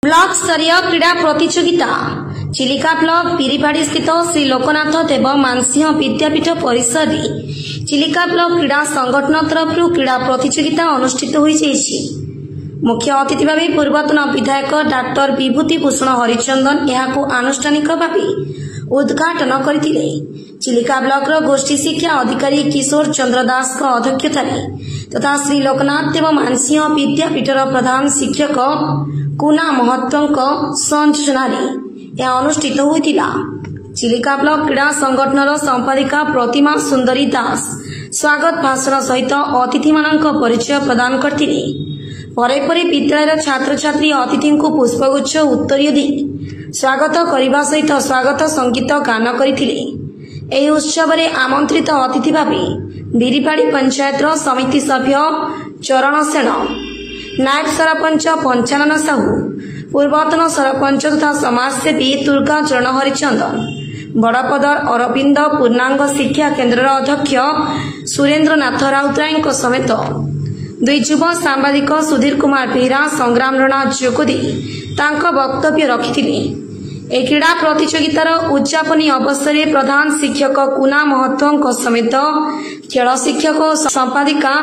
Block स्तरीय क्रीड़ा प्रतियोगिता चिलिका ब्लॉक बिरीबाड़ी स्थित श्री लोकनाथ देव मानसिंह विद्यापीठ परिसर में चिलिका ब्लॉक क्रीड़ा संगठन तरफ क्रीड़ा प्रतियोगिता अनुष्ठित हो मुख्य अतिथि भाव पूर्वतन विधायक डाक्टर विभूति भूषण हरिचंदन यहां आनुष्ठानिक भाव उद्घाटन करथिले। चिलिका ब्लॉक गोष्ठी शिक्षा अधिकारी किशोर चंद्र दास अध्यक्षता तथा श्री लोकनाथ देव मानसिंह विद्यापीठर प्रधान शिक्षक कुना महत्व संयोजन अनुष्ठित होता। चिलिका ब्लॉक क्रीड़ा संगठन संपादिका प्रतिमा सुंदरी दास स्वागत भाषण सहित अतिथि मानक परिचय प्रदान करते। परे विद्यालय छात्र छात्री अतिथि को पुष्पगुच्छ उत्तरीय दी स्वागत करने सहित स्वागत संगीत गान करते। उत्सव में आमंत्रित अतिथि भाव बिरीबाड़ी पंचायत समिति सभ्य चरण सेन, नायक सरपंच पंचानन साहू, पूर्वतन सरपंच तथा समाजसेवी दुर्गा चरण हरिचंदन, बड़पदर अरविंद पूर्णांग शिक्षा केन्द्र अध्यक्ष सुरेन्द्र नाथ राउतराय समेत दुई युव सांबादिक सुधीर कुमार बेहरा संग्राम रणा जोगदी वक्तव्य रखिथिले। क्रीड़ा प्रतियोगितार उद्यापनी अवसर में प्रधान शिक्षक कुना महत्व समेत खेल शिक्षक संपादिका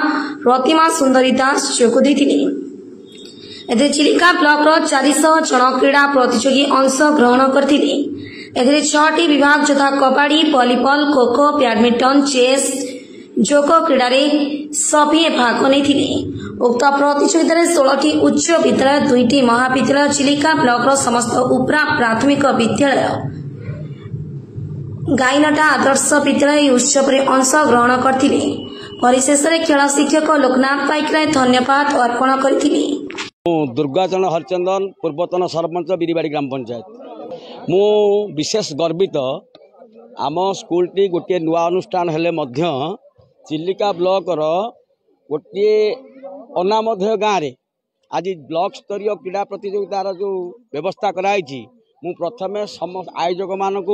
प्रतिमा सुंदरी दास जोगदी। चिलिका ब्लॉक 400 जन क्रीड़ा प्रतियोगी अंश ग्रहण करते। 6टी विभाग यथा कबाड़ी, वॉलीबॉल, खोखो, बैडमिंटन, चेस, जोग क्रीड़ा सभी भाग नहीं। उक्त प्रतियोगिता 16टी उच्च विद्यालय, 2टी महाविद्यालय, चिलिका ब्लॉक समस्त उपरा प्राथमिक विद्यालय, गाईनटा आदर्श विद्यालय उत्सव में अंश ग्रहण करते। परिशेष खेल शिक्षक लोकनाथ पाइकराय धन्यवाद अर्पण करते। दुर्गाचरण हरिचंदन पूर्वतन सरपंच बिरीबाड़ी ग्राम पंचायत मु विशेष गर्वित आम स्कूल टी गोटे नुआ अनुष्ठान हेले मध्य चिलिका ब्लॉक गोटे अनामधेय गाँव में आज ब्लॉक स्तरीय क्रीड़ा प्रतियोगितार जो व्यवस्था कराई मु प्रथमे समस्त आयोजक मानक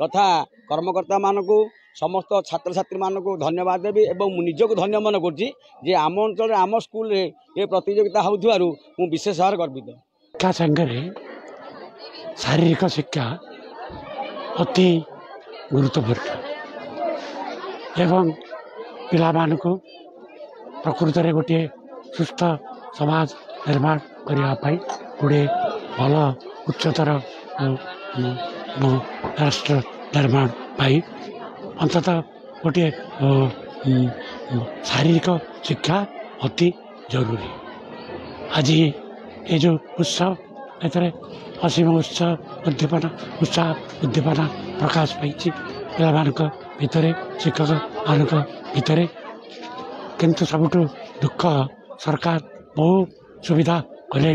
तथा कर्मकर्ता मानक समस्त छात्र छात्री मानक धन्यवाद देवी एवं निजक धन्य मन कर आम अंचल आम स्कूल रे ये प्रतियोगिता होउथुवारु मु विशेष भाव गर्वित। शिक्षा संगे शारीरिक शिक्षा अति गुरुत्वपूर्ण एवं पिला मानक प्रकृत में गोटे सुस्थ समाज निर्माण करने गोटे भल उच्चतर राष्ट्र निर्माण पाई अंततः गोटे शारीरिक शिक्षा अति जरूरी। आज ये जो उत्सव एथरे असीम उत्साह उद्दीपना प्रकाश पाई पिला भितर शिक्षक मान भितर किंतु सबुठ दुख सरकार बहु सुविधा कले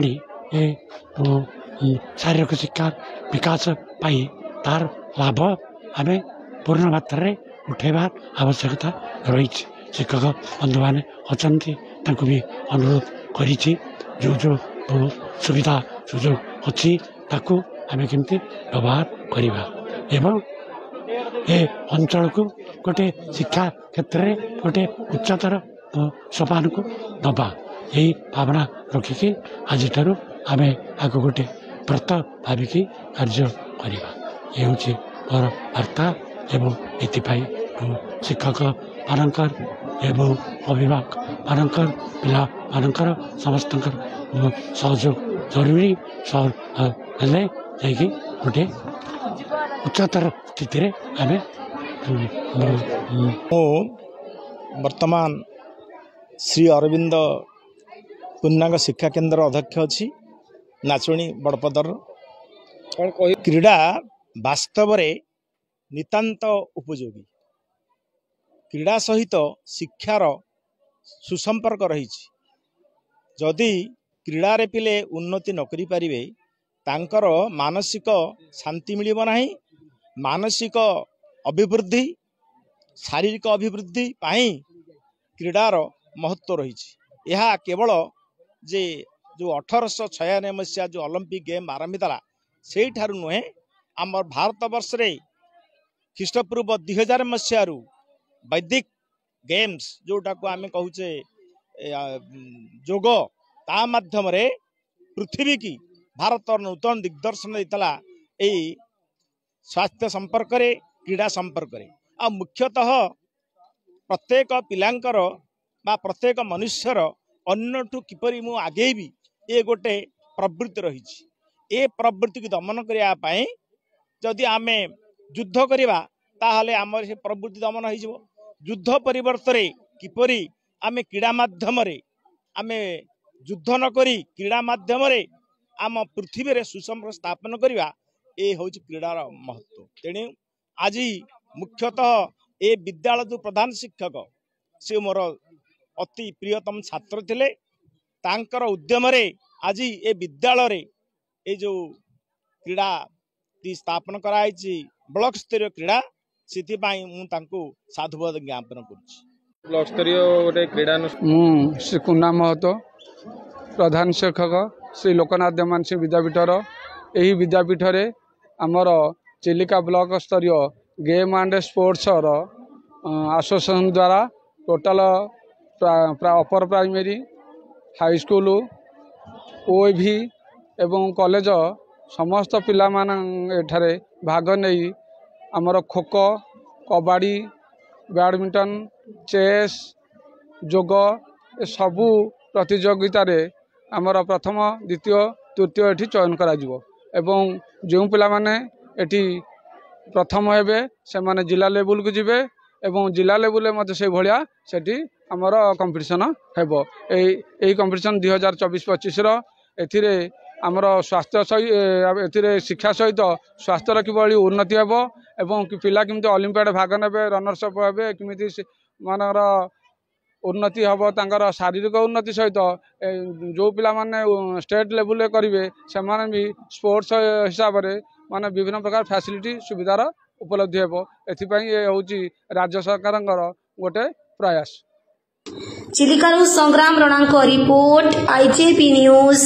शारीरिक शिक्षा विकास पाई तार लाभ आम पूर्ण मात्रा उठेबार आवश्यकता रही। शिक्षक बंधु मैंने अच्छा भी अनुरोध करी जो जो सुविधा सुजोग अच्छी ताकू आम केमती व्यवहार करवा एवं ए अंचल को गोटे शिक्षा क्षेत्र में गोटे उच्चतर सोपान को दबा यही भावना रखिकी आज आम आग गोटे व्रत भाविकी कार्य करवा ये हूँ मोर वार्ता एवं एपाई शिक्षक मानकर एवं अभिभावक मानकर पिला मानकर समस्त सहयोग जरूरी हेले जाकि गोटे उच्चतर स्थिति आम वर्तमान श्री अरविंद पूर्णांग शिक्षा केन्द्र अध्यक्ष अच्छी नाचुणी बड़पदर क्रीड़ा वास्तव नितांत उपयोगी क्रीड़ा सहित शिक्षार सुसंपर्क रही जदि क्रीड़ा रे पिले उन्नति न करि परिबे तांकर मानसिक शांति मिलिब नाही मानसिक अभिवृद्धि शारीरिक अभिवृद्धि पाई क्रीडार महत्व रही यह केवल जे जो 1896 मसीहा जो ओलंपिक गेम आरंभ था से नुहे आम भारत वर्ष रे ख्रीष्टपूर्व 2000 मसीह वैदिक गेम्स जोटा को आम कहूचे जोग ता माध्यम रे पृथ्वी की भारत नूतन दिग्दर्शन देता यही स्वास्थ्य संपर्क रे क्रीड़ा संपर्क रे आ मुख्यतः प्रत्येक पिलांकर बा प्रत्येक मनुष्यर अन्यठू किपरि मु आगेबी ये गोटे प्रवृत्ति रही ए प्रवृत्ति की दमन करने जदि आमे युद्ध करवा ताहले आमर से प्रवृत्ति दमन हो युद्ध परिवर्तन किपरि आमे क्रीड़ा माध्यम आमे युद्ध न करी क्रीड़ा माध्यम आम पृथ्वी रे सुसंपर्क स्थापन करवा ये हूँ क्रीडार महत्व तेणु आज मुख्यतः ए विद्यालय जो प्रधान शिक्षक से मोर अति प्रियतम छात्र थिले तांकर उद्यम रे आज ए विद्यालय रे ए जो क्रीड़ा स्थापन कराई ब्लॉक स्तरीय क्रीड़ा से साधुवाद ज्ञापन कर ब्लॉक स्तरीय गोटे क्रीड़ा श्री कुन्ना महतो प्रधान शिक्षक श्री लोकनाथ देवांशी विद्यापीठर यही विद्यापीठ रे आमर चिलिका ब्लॉक स्तरीय गेम एंड स्पोर्ट्स एसोसिएशन द्वारा टोटाल upper primary high school OAV एवं कॉलेज समस्त पिला एठारे भाग नहीं आमर खो खो कबड्डी बैडमिंटन चेस जोग सबू प्रतियोगिता रे आमर प्रथम द्वितीय तृतीय एठी चयन करा जिवो एवं जो पिला माने एठी प्रथम हेबे से माने जिला लेवल को जिबे एवं जिला लेवल में से भलिया सेठी आमर कंपटीशन हेबो एई कंपटीशन 2024-25 रो एथिरे आमर स्वास्थ्य सहित शिक्षा सहित स्वास्थ्य किभली उन्नति हेबो एवं पिला किमती ओलंपियाड भाग नेबे रनर्स अप हेबे किमिति मानर उन्नति हम तांकर शारीरिक उन्नति सहित जो पिला माने स्टेट लेवल करेंगे से भी स्पोर्ट्स हिसाब से माने विभिन्न प्रकार फैसिलिटी सुविधार उपलब्धि हेबो एथिपई ये होची राज्य सरकार गोटे प्रयास। चिलिकारू संग्राम रणांक रिपोर्ट आईजेपी न्यूज।